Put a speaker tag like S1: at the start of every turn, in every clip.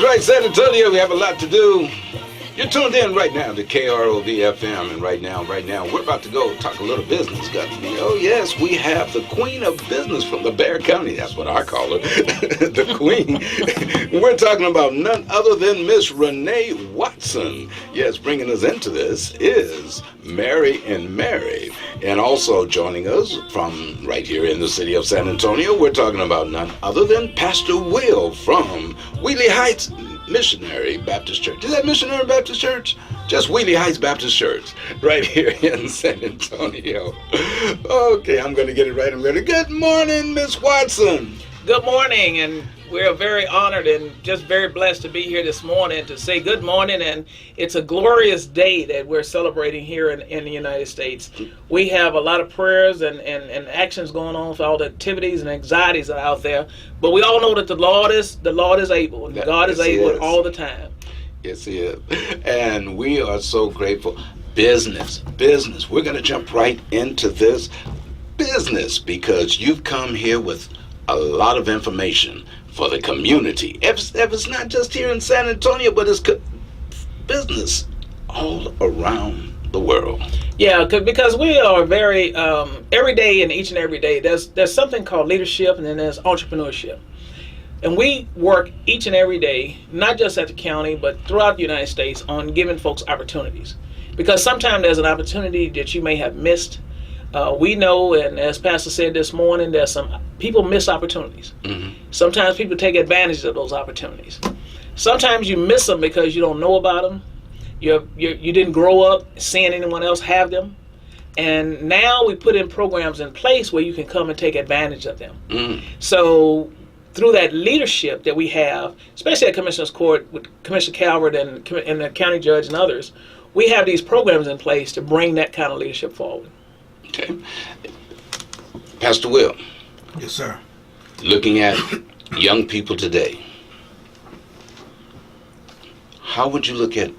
S1: That's right, San Antonio, we have a lot to do. You're tuned in right now to KROV-FM, and right now, we're about to go talk a little business. Oh, yes, we have the queen of business from the Bear County. That's what I call her, the queen. We're talking about none other than Miss Renee Watson. Yes, bringing us into this is Mary and Mary. And also joining us from right here in the city of San Antonio, we're talking about none other than Pastor Will from Wheatley Heights Missionary Baptist Church. Is that Missionary Baptist Church? Just Wheatley Heights Baptist Church, right here in San Antonio. Okay, I'm going to get it right. Good morning, Miss Watson.
S2: Good morning, and we're very honored and just very blessed to be here this morning to say good morning. And it's a glorious day that we're celebrating here in the United States. We have a lot of prayers and actions going on for all the activities and anxieties that are out there. But we all know that the Lord is able, and God is able all the time.
S1: Yes, He is. And we are so grateful. Business. We're going to jump right into this business because you've come here with a lot of information for the community. If it's not just here in San Antonio, but it's business all around the world.
S2: Yeah, because we are very, every day and each and every day, there's something called leadership, and then there's entrepreneurship. And we work each and every day, not just at the county, but throughout the United States on giving folks opportunities. Because sometimes there's an opportunity that you may have missed. We know, and as Pastor said this morning, there's some people miss opportunities. Mm-hmm. Sometimes people take advantage of those opportunities. Sometimes you miss them because you don't know about them. You didn't grow up seeing anyone else have them. And now we put in programs in place where you can come and take advantage of them. Mm. So through that leadership that we have, especially at Commissioner's Court with Commissioner Calvert and the county judge and others, we have these programs in place to bring that kind of leadership forward.
S1: Okay. Pastor Will.
S3: Yes, sir.
S1: Looking at young people today, how would you look at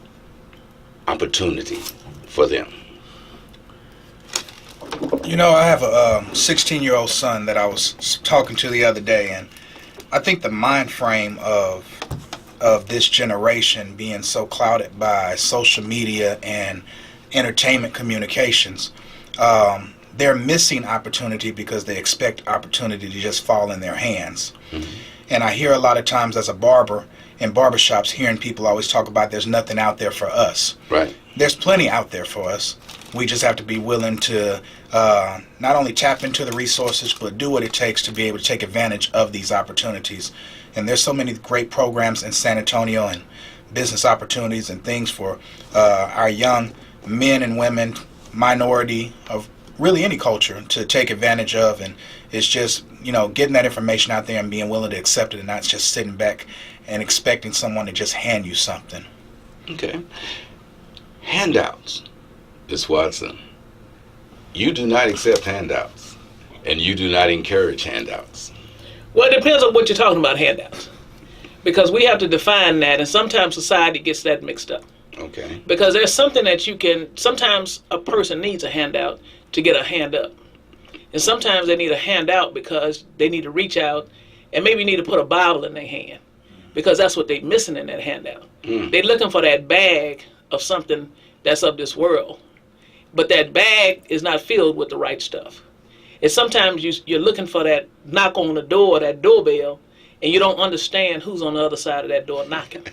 S1: opportunity for them?
S3: You know, I have a 16-year-old son that I was talking to the other day, and I think the mind frame of this generation being so clouded by social media and entertainment communications, they're missing opportunity because they expect opportunity to just fall in their hands. Mm-hmm. And I hear a lot of times as a barber in barbershops, hearing people always talk about there's nothing out there for us.
S1: Right.
S3: There's plenty out there for us. We just have to be willing to not only tap into the resources, but do what it takes to be able to take advantage of these opportunities. And there's so many great programs in San Antonio and business opportunities and things for our young men and women, minority of really any culture, to take advantage of. And it's just, getting that information out there and being willing to accept it and not just sitting back and expecting someone to just hand you something.
S1: Okay. Handouts. Miss Watson, you do not accept handouts, and you do not encourage handouts.
S2: Well, it depends on what you're talking about, handouts. Because we have to define that, and sometimes society gets that mixed up.
S1: Okay.
S2: Because there's something that sometimes a person needs a handout to get a hand up. And sometimes they need a handout because they need to reach out and maybe need to put a Bible in their hand. Because that's what they're missing in that handout. Mm. They're looking for that bag of something that's of this world. But that bag is not filled with the right stuff. And sometimes you're looking for that knock on the door, that doorbell, and you don't understand who's on the other side of that door knocking.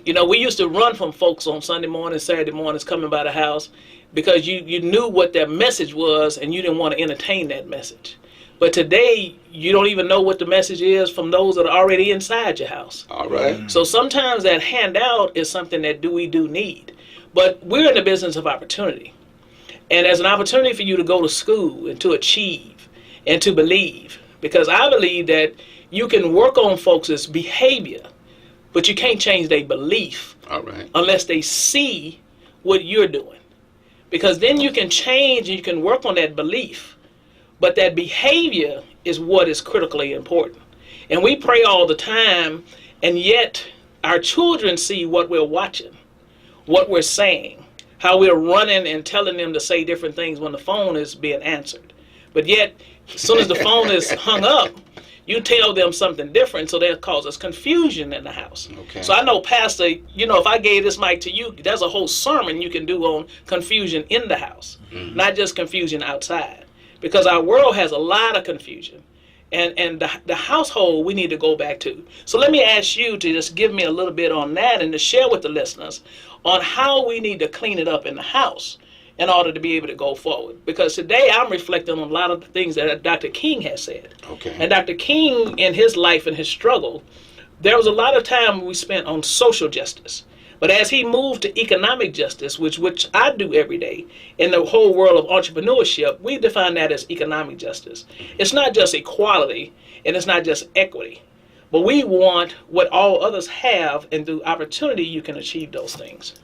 S2: We used to run from folks on Sunday mornings, Saturday mornings, coming by the house, because you knew what their message was and you didn't want to entertain that message. But today, you don't even know what the message is from those that are already inside your house.
S1: All right.
S2: So sometimes that handout is something that we do need. But we're in the business of opportunity. And there's an opportunity for you to go to school and to achieve and to believe. Because I believe that you can work on folks' behavior, but you can't change their belief.
S1: All right.
S2: Unless they see what you're doing. Because then you can change and you can work on that belief. But that behavior is what is critically important. And we pray all the time, and yet our children see what we're watching, what we're saying, how we're running and telling them to say different things when the phone is being answered. But yet, as soon as the phone is hung up, You tell them something different, so that causes confusion in the house.
S1: Okay.
S2: So I know, Pastor, if I gave this mic to you, there's a whole sermon you can do on confusion in the house, not just confusion outside. Because our world has a lot of confusion. And the household we need to go back to. So let me ask you to just give me a little bit on that and to share with the listeners on how we need to clean it up in the house in order to be able to go forward. Because today I'm reflecting on a lot of the things that Dr. King has said.
S1: Okay.
S2: And Dr. King, in his life and his struggle, there was a lot of time we spent on social justice. But as he moved to economic justice, which I do every day, in the whole world of entrepreneurship, we define that as economic justice. It's not just equality, and it's not just equity. But we want what all others have, and through opportunity, you can achieve those things.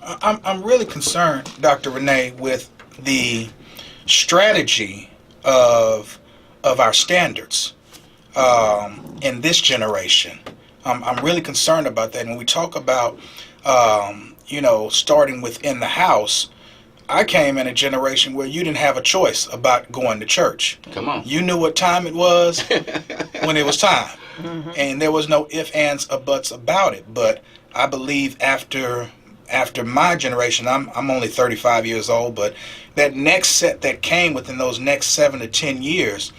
S3: I'm really concerned, Dr. Renee, with the strategy of our standards in this generation. I'm really concerned about that. When we talk about, starting within the house, I came in a generation where you didn't have a choice about going to church.
S1: Come on.
S3: You knew what time it was when it was time. And there was no ifs, ands, or buts about it. But I believe after my generation, I'm only 35 years old, but that next set that came within those next 7 to 10 years,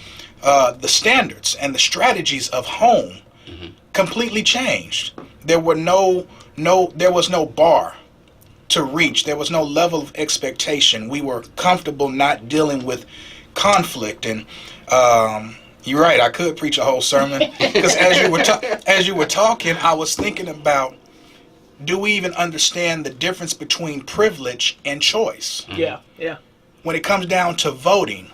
S3: the standards and the strategies of home completely changed. There was no bar to reach. There was no level of expectation. We were comfortable not dealing with conflict. And you're right, I could preach a whole sermon because as you were talking, I was thinking about, do we even understand the difference between privilege and choice?
S2: Yeah.
S3: When it comes down to voting,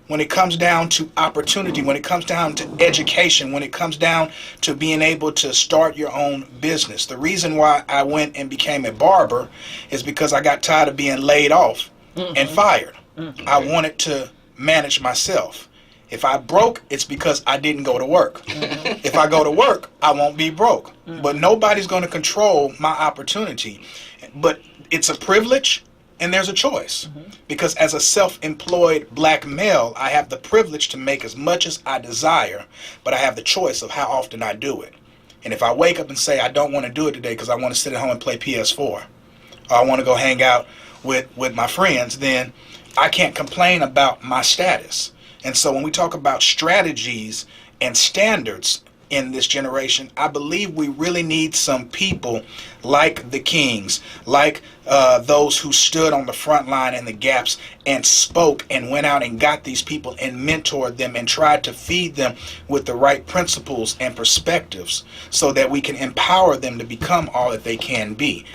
S3: when it comes down to opportunity, when it comes down to education, when it comes down to being able to start your own business. The reason why I went and became a barber is because I got tired of being laid off and fired. I wanted to manage myself. If I broke, it's because I didn't go to work. If I go to work, I won't be broke. But nobody's going to control my opportunity. But it's a privilege and there's a choice. Because as a self-employed black male, I have the privilege to make as much as I desire, but I have the choice of how often I do it. And if I wake up and say I don't want to do it today because I want to sit at home and play PS4, or I want to go hang out with my friends, then I can't complain about my status. And so when we talk about strategies and standards in this generation, I believe we really need some people like the Kings, like those who stood on the front line in the gaps and spoke and went out and got these people and mentored them and tried to feed them with the right principles and perspectives so that we can empower them to become all that they can be.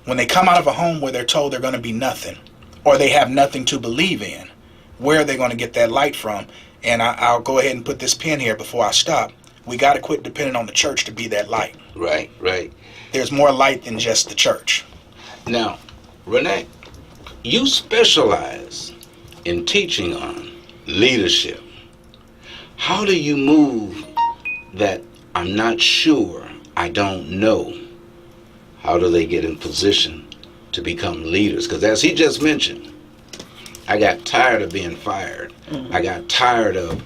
S3: When they come out of a home where they're told they're going to be nothing or they have nothing to believe in, where are they going to get that light from? And I'll go ahead and put this pin here before I stop. We got to quit depending on the church to be that light.
S1: Right.
S3: There's more light than just the church.
S1: Now, Renee, you specialize in teaching on leadership. How do you move that I'm not sure, I don't know? How do they get in position to become leaders? Because as he just mentioned, I got tired of being fired. I got tired of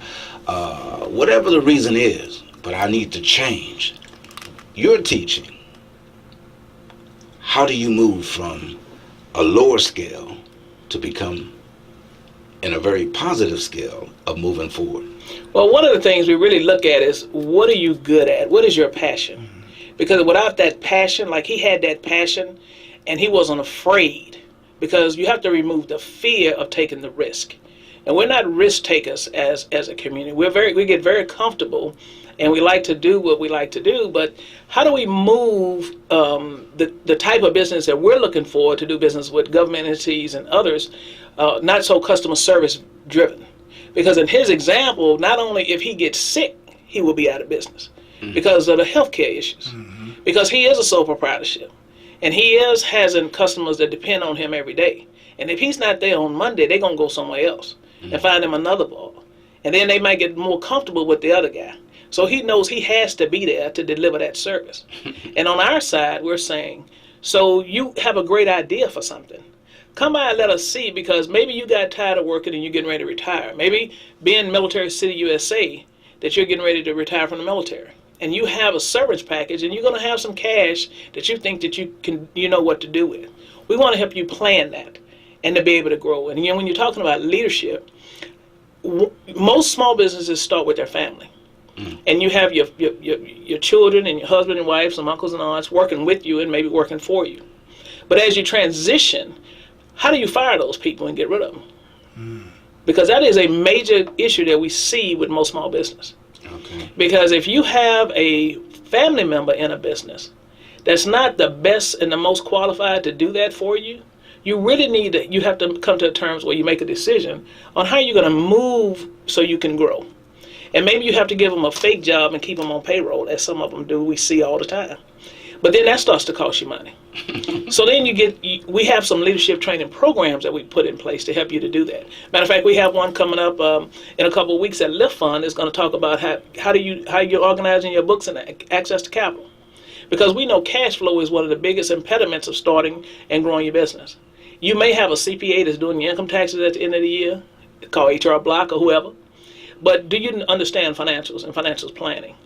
S1: whatever the reason is, but I need to change. You're teaching. How do you move from a lower scale to become in a very positive scale of moving forward?
S2: Well, one of the things we really look at is, what are you good at? What is your passion? Because without that passion, like he had that passion, and he wasn't afraid, because you have to remove the fear of taking the risk. And we're not risk takers as a community. We get very comfortable, and we like to do what we like to do. But how do we move the type of business that we're looking for to do business with government entities and others, not so customer service driven? Because in his example, not only if he gets sick, he will be out of business because of the healthcare issues. Because he is a sole proprietorship, and he is having customers that depend on him every day. And if he's not there on Monday, they're going to go somewhere else and find him another bar. And then they might get more comfortable with the other guy. So he knows he has to be there to deliver that service. And on our side, we're saying, so you have a great idea for something. Come by and let us see, because maybe you got tired of working and you're getting ready to retire. Maybe being Military City USA, that you're getting ready to retire from the military, and you have a severance package, and you're going to have some cash that you think that you know what to do with. We want to help you plan that and to be able to grow. And when you're talking about leadership, most small businesses start with their family. And you have your children and your husband and wife, some uncles and aunts working with you and maybe working for you. But as you transition, how do you fire those people and get rid of them? Because that is a major issue that we see with most small business.
S1: Okay.
S2: Because if you have a family member in a business that's not the best and the most qualified to do that for you, you really you have to come to terms where you make a decision on how you're going to move so you can grow. And maybe you have to give them a fake job and keep them on payroll, as some of them do, we see all the time. But then that starts to cost you money. So then we have some leadership training programs that we put in place to help you to do that. Matter of fact, we have one coming up in a couple of weeks at Lift Fund. Is going to talk about how you're organizing your books and access to capital. Because we know cash flow is one of the biggest impediments of starting and growing your business. You may have a CPA that's doing your income taxes at the end of the year, called HR Block or whoever. But do you understand financials and financials planning?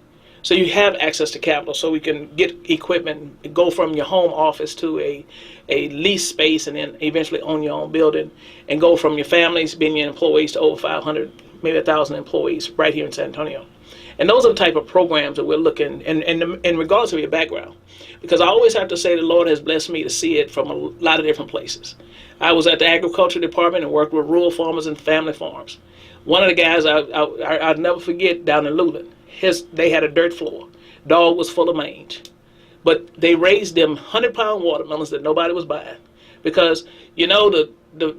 S2: So you have access to capital, so we can get equipment, go from your home office to a lease space, and then eventually own your own building, and go from your families being your employees to over 500, maybe 1,000 employees right here in San Antonio. And those are the type of programs that we're looking, and in regards to your background, because I always have to say the Lord has blessed me to see it from a lot of different places. I was at the agriculture department and worked with rural farmers and family farms. One of the guys I'll never forget down in Luland, they had a dirt floor. Dog was full of mange. But they raised them 100-pound watermelons that nobody was buying. Because, the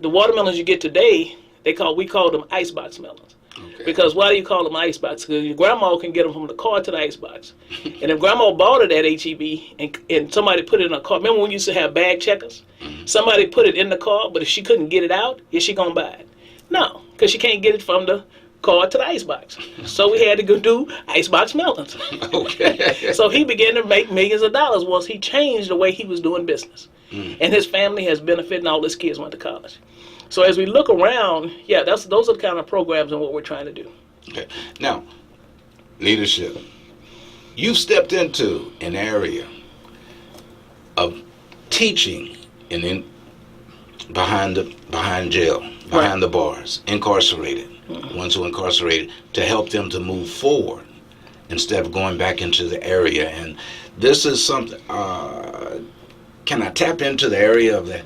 S2: watermelons you get today, we call them icebox melons. Okay. Because why do you call them icebox? Because your grandma can get them from the car to the icebox. And if grandma bought it at HEB and somebody put it in a car, remember when we used to have bag checkers? Somebody put it in the car, but if she couldn't get it out, is she going to buy it? No, because she can't get it from the car to the icebox. So we had to go do icebox melons.
S1: Okay.
S2: So he began to make millions of dollars once he changed the way he was doing business. And his family has benefited, and all his kids went to college. So as we look around, those are the kind of programs and what we're trying to do.
S1: Okay. Now, leadership. You've stepped into an area of teaching behind jail, behind the bars, incarcerated, ones who are incarcerated, to help them to move forward instead of going back into the area. And this is something, can I tap into the area of that?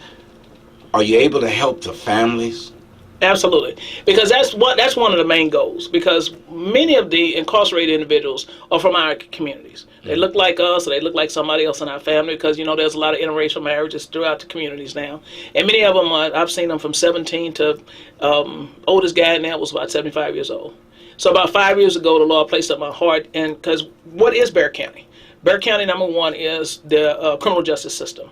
S1: Are you able to help the families?
S2: Absolutely, because that's one of the main goals. Because many of the incarcerated individuals are from our communities. They look like us, or they look like somebody else in our family. Because there's a lot of interracial marriages throughout the communities now, and many of them I've seen them from 17 to oldest guy now was about 75 years old. So about 5 years ago, the Lord placed up my heart, and because what is Bexar County? Bexar County, number one, is the criminal justice system.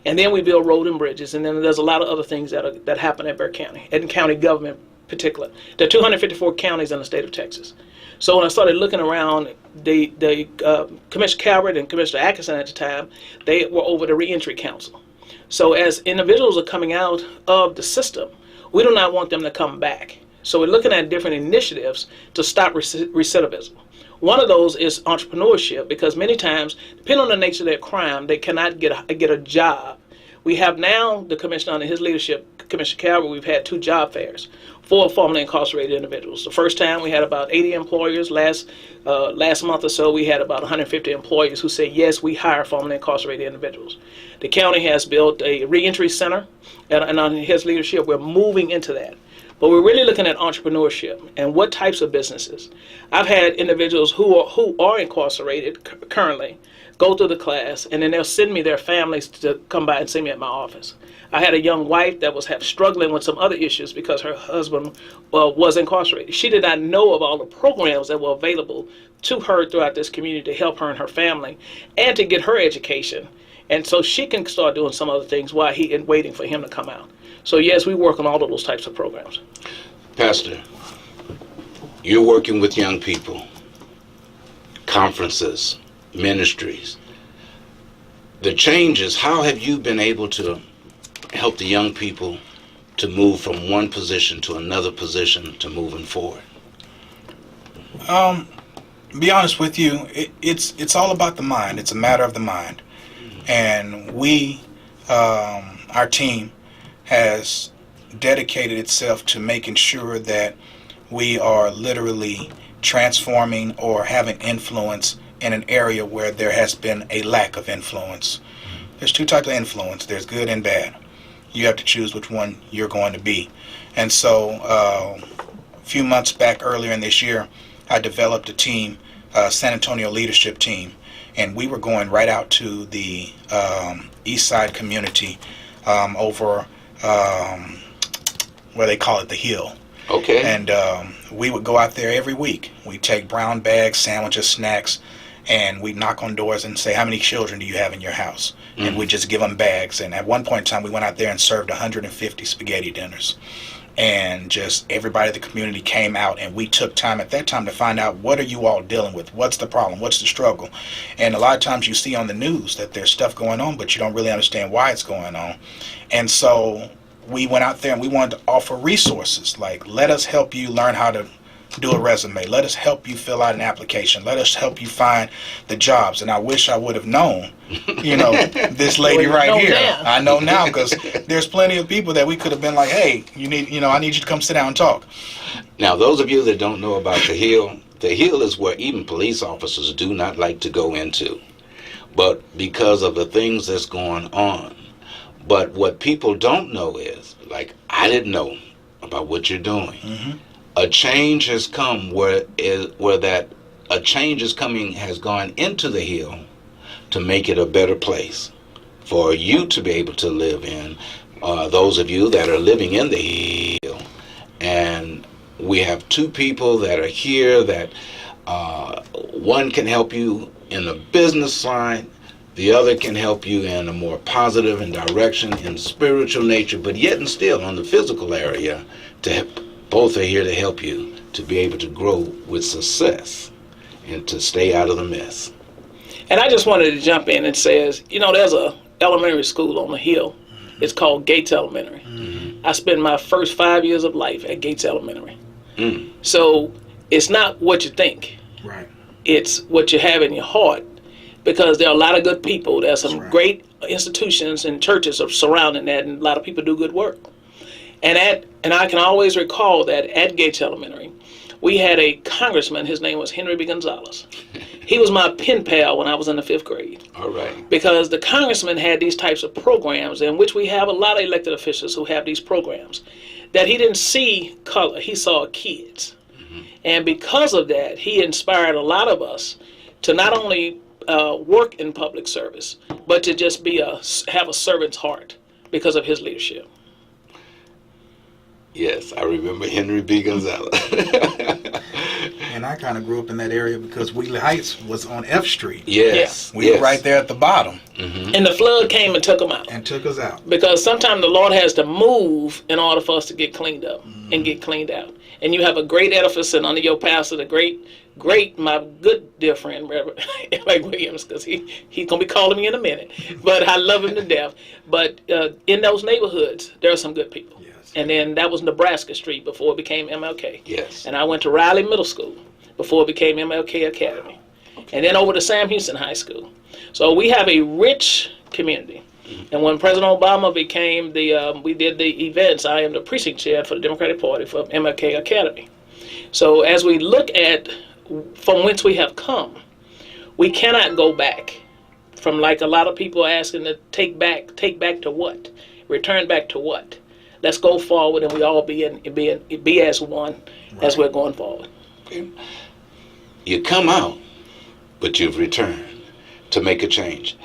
S2: And then we build road and bridges, and then there's a lot of other things that happen at Bexar County, and county government in particular. There are 254 counties in the state of Texas. So when I started looking around, Commissioner Calvert and Commissioner Atkinson at the time, they were over the Reentry Council. So as individuals are coming out of the system, we do not want them to come back. So we're looking at different initiatives to stop recidivism. One of those is entrepreneurship, because many times, depending on the nature of their crime, they cannot get a job. We have now the commissioner under his leadership, Commissioner Calvert, we've had 2 job fairs for formerly incarcerated individuals. The first time we had about 80 employers. Last month or so we had about 150 employers who said, yes, we hire formerly incarcerated individuals. The county has built a reentry center, and under his leadership we're moving into that. But we're really looking at entrepreneurship and what types of businesses. I've had individuals who are incarcerated currently go through the class, and then they'll send me their families to come by and see me at my office. I had a young wife that was struggling with some other issues because her husband was incarcerated. She did not know of all the programs that were available to her throughout this community to help her and her family and to get her education. And so she can start doing some other things while waiting for him to come out. So yes, we work on all of those types of programs.
S1: Pastor, you're working with young people, conferences, ministries. The changes, how have you been able to help the young people to move from one position to another position to moving forward?
S3: To be honest with you, it's all about the mind. It's a matter of the mind. And our team has dedicated itself to making sure that we are literally transforming or having influence in an area where there has been a lack of influence. There's two types of influence. There's good and bad. You have to choose which one you're going to be. And so a few months back, earlier in this year, I developed a team, San Antonio leadership team, and we were going right out to the east side community over where they call it the Hill.
S1: Okay.
S3: And we would go out there every week. We'd take brown bags, sandwiches, snacks, and we'd knock on doors and say, how many children do you have in your house? Mm-hmm. And we'd just give them bags. And at one point in time, we went out there and served 150 spaghetti dinners. And just everybody in the community came out, and we took time at that time to find out, what are you all dealing with? What's the problem? What's the struggle? And a lot of times you see on the news that there's stuff going on, but you don't really understand why it's going on. And so we went out there and we wanted to offer resources, like, let us help you learn how to do a resume. Let us help you fill out an application. Let us help you find the jobs. And I wish I would have known, this lady right here.
S2: Now.
S3: I know now, because there's plenty of people that we could have been like, hey, I need you to come sit down and talk.
S1: Now, those of you that don't know about the Hill is where even police officers do not like to go into, but because of the things that's going on. But what people don't know is, like, I didn't know about what you're doing. Mm-hmm. A change has come a change is coming, has gone into the Hill to make it a better place for you to be able to live in. Those of you that are living in the Hill, and we have two people that are here that one can help you in the business side. The other can help you in a more positive and direction in spiritual nature, but yet and still on the physical area. Both are here to help you to be able to grow with success and to stay out of the mess.
S2: And I just wanted to jump in and says, there's a elementary school on the Hill. It's called Gates Elementary. Mm-hmm. I spent my first 5 years of life at Gates Elementary. Mm. So it's not what you think.
S3: Right.
S2: It's what you have in your heart. Because there are a lot of good people. There's some great institutions and churches surrounding that, and a lot of people do good work. And I can always recall that at Gates Elementary, we had a congressman. His name was Henry B. Gonzalez. He was my pen pal when I was in the 5th grade.
S1: All right.
S2: Because the congressman had these types of programs, in which we have a lot of elected officials who have these programs, that he didn't see color. He saw kids. Mm-hmm. And because of that, he inspired a lot of us to not only work in public service, but to just have a servant's heart because of his leadership.
S1: Yes, I remember Henry B. Gonzalez.
S3: And I kind of grew up in that area because Wheatley Heights was on F Street.
S1: Yes.
S3: We were right there at the bottom.
S2: Mm-hmm. And the flood came and took them out.
S3: And took us out.
S2: Because sometimes the Lord has to move in order for us to get cleaned up and get cleaned out. And you have a great edifice and under your pastor, the great, my good dear friend, Reverend Mike Williams, because he's going to be calling me in a minute. But I love him to death. But in those neighborhoods, there are some good people. Yes. And then that was Nebraska Street before it became MLK. Yes. And I went to Riley Middle School before it became MLK Academy. And then over to Sam Houston High School. So we have a rich community. And when President Obama became we did the events, I am the precinct chair for the Democratic Party for MLK Academy. So as we look at from whence we have come, we cannot go back. From like a lot of people asking to take back to what? Return back to what? Let's go forward and we all be as one as we're going forward.
S1: You come out, but you've returned to make a change.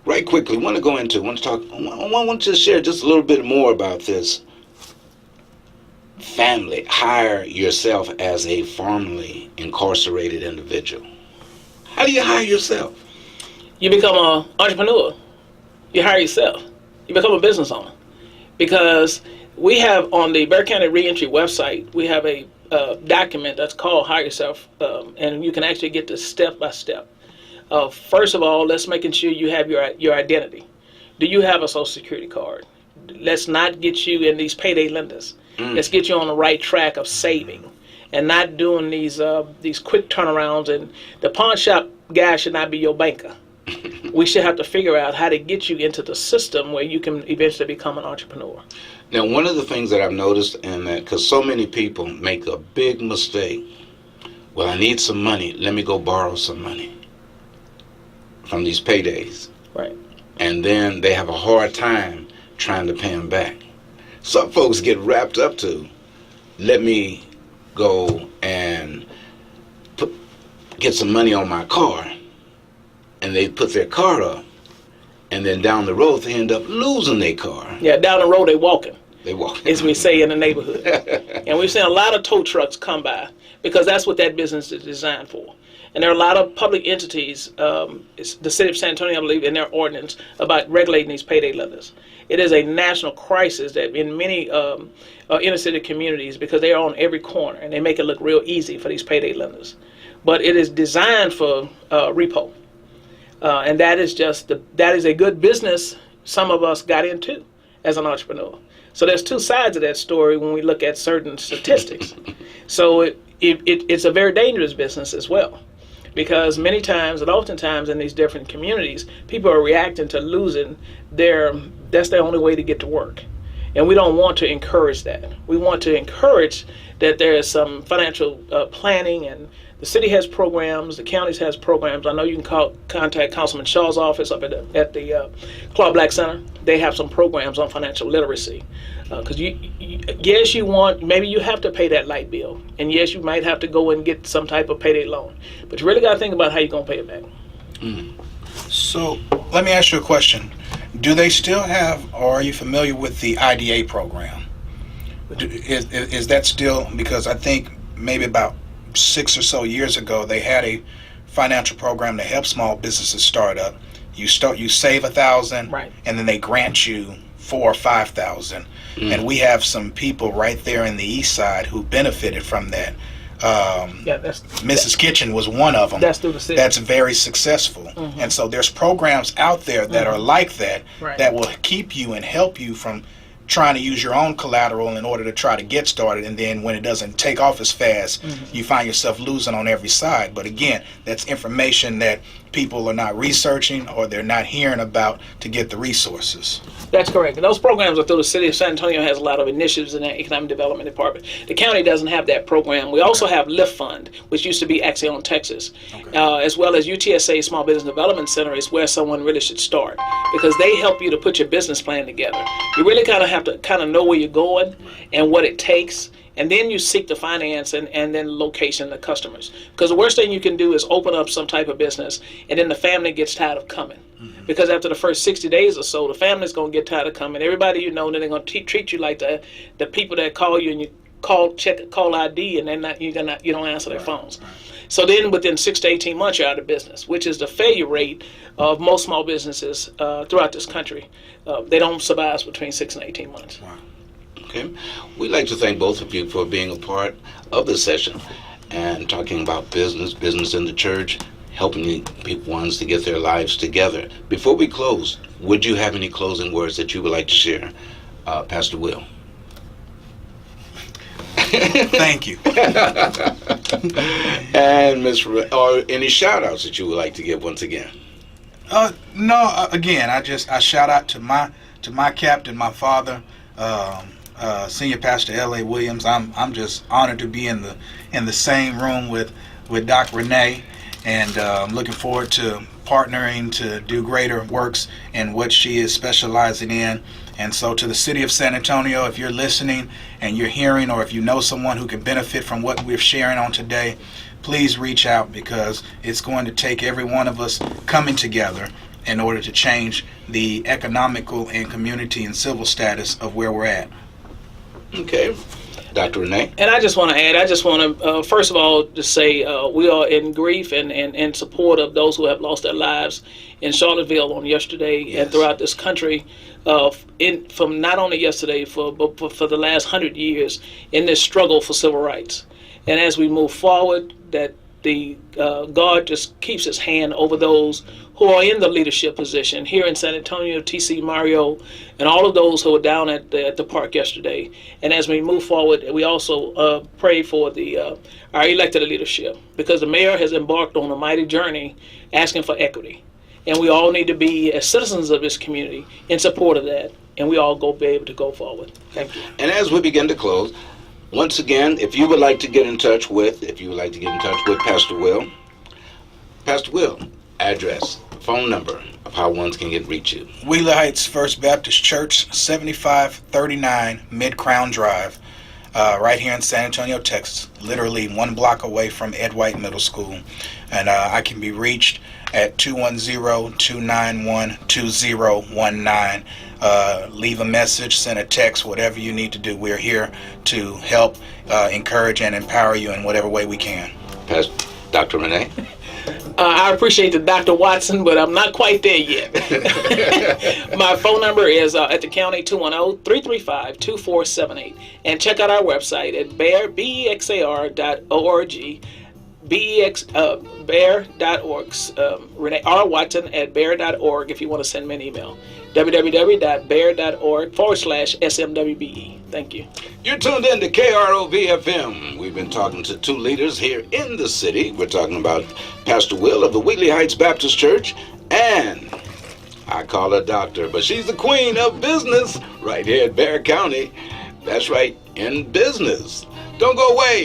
S1: Right quickly, I want to share just a little bit more about this family. Hire yourself as a formerly incarcerated individual. How do you hire yourself?
S2: You become an entrepreneur. You hire yourself. You become a business owner. Because we have on the Bexar County Reentry website, we have a document that's called Hire Yourself, and you can actually get this step by step. First of all, let's making sure you have your identity. Do you have a Social Security card? Let's not get you in these payday lenders. Let's get you on the right track of saving and not doing these quick turnarounds. And the pawn shop guy should not be your banker. We should have to figure out how to get you into the system where you can eventually become an entrepreneur.
S1: Now, one of the things that I've noticed, and that because so many people make a big mistake, well, I need some money. Let me go borrow some money from these paydays.
S2: Right.
S1: And then they have a hard time trying to pay them back. Some folks get wrapped up to, let me go and get some money on my car. And they put their car up. And then down the road, they end up losing their car.
S2: Yeah, down the road, they walking.
S1: They walk.
S2: As we say in the neighborhood. And we've seen a lot of tow trucks come by because that's what that business is designed for. And there are a lot of public entities, it's the city of San Antonio, I believe, in their ordinance about regulating these payday lenders. It is a national crisis that in many inner city communities, because they are on every corner and they make it look real easy for these payday lenders. But it is designed for repo. And that is that is a good business some of us got into as an entrepreneur. So there's two sides of that story when we look at certain statistics. So it's a very dangerous business as well. Because many times and oftentimes in these different communities, people are reacting to losing that's their only way to get to work. And we don't want to encourage that. We want to encourage that there is some financial planning, and the city has programs, the counties has programs. I know you can contact Councilman Shaw's office up at the Claude Black Center. They have some programs on financial literacy. Because yes, maybe you have to pay that light bill. And yes, you might have to go and get some type of payday loan. But you really got to think about how you're going to pay it back.
S1: Mm.
S3: So let me ask you a question. Do they still have, or are you familiar with the IDA program? Is that still, because I think maybe about 6 or so years ago, they had a financial program to help small businesses start up. You save $1,000,
S2: right,
S3: and then they grant you $4,000 or $5,000. And we have some people right there in the east side who benefited from that. Mrs. Kitchen was one of them.
S2: That's through the city.
S3: That's very successful. Mm-hmm. And so there's programs out there that are like that,
S2: right,
S3: that will keep you and help you from trying to use your own collateral in order to try to get started, and then when it doesn't take off as fast, you find yourself losing on every side. But again, that's information that people are not researching or they're not hearing about to get the resources.
S2: That's correct. And those programs are through the city of San Antonio. Has a lot of initiatives in the economic development department. The county doesn't have that program. We also have Lift Fund, which used to be Axion, Texas, as well as UTSA Small Business Development Center is where someone really should start, because they help you to put your business plan together. You really kind of have to know where you're going and what it takes. And then you seek the finance and then location, the customers. Because the worst thing you can do is open up some type of business and then the family gets tired of coming. Mm-hmm. Because after the first 60 days or so, the family's going to get tired of coming. Everybody you know, then they're going to treat you like the people that call you and you check call ID and you don't answer their phones. Right. So then within 6 to 18 months, you're out of business, which is the failure rate of most small businesses throughout this country. They don't survive between 6 and 18 months.
S1: Wow. Okay. We'd like to thank both of you for being a part of this session and talking about business in the church, helping people ones to get their lives together. Before we close, would you have any closing words that you would like to share, Pastor Will?
S3: Thank you.
S1: And or any shout outs that you would like to give once again?
S3: No, again, I shout out to my captain, my father, Senior Pastor L.A. Williams. I'm just honored to be in the same room with Dr. Renee, and I'm looking forward to partnering to do greater works in what she is specializing in. And so to the city of San Antonio, if you're listening and you're hearing, or if you know someone who can benefit from what we're sharing on today, please reach out, because it's going to take every one of us coming together in order to change the economical and community and civil status of where we're at.
S1: Okay. Dr. Renee?
S2: And I just want to add, first of all, just say we are in grief and in support of those who have lost their lives in Charlottesville on yesterday, yes, and throughout this country, from not only yesterday, but for the last 100 years in this struggle for civil rights. And as we move forward, that God just keeps his hand over those who are in the leadership position here in San Antonio, TC, Mario, and all of those who were down at the park yesterday. And as we move forward, we also pray for our elected leadership, because the mayor has embarked on a mighty journey asking for equity. And we all need to be, as citizens of this community, in support of that. And we all be able to go forward. Thank you.
S1: And as we begin to close, once again, if you would like to get in touch with Pastor Will, address, phone number of how ones can reach you.
S3: Wheatley Heights First Baptist Church, 7539 Mid-Crown Drive, right here in San Antonio, Texas, literally 1 block away from Ed White Middle School. And I can be reached at 210-291-2019. Leave a message, send a text, whatever you need to do. We're here to help, encourage, and empower you in whatever way we can.
S1: Dr. Renee?
S2: I appreciate the Dr. Watson, but I'm not quite there yet. My phone number is at the county 210-335-2478. And check out our website at bexar.org. bear.org. Renee R. Watson at bear.org if you want to send me an email. www.bear.org/SMWBE. Thank you.
S1: You're tuned in to KROV-FM. We've been talking to 2 leaders here in the city. We're talking about Pastor Will of the Wheatley Heights Baptist Church, and I call her doctor, but she's the queen of business right here at Bexar County. That's right, in business. Don't go away.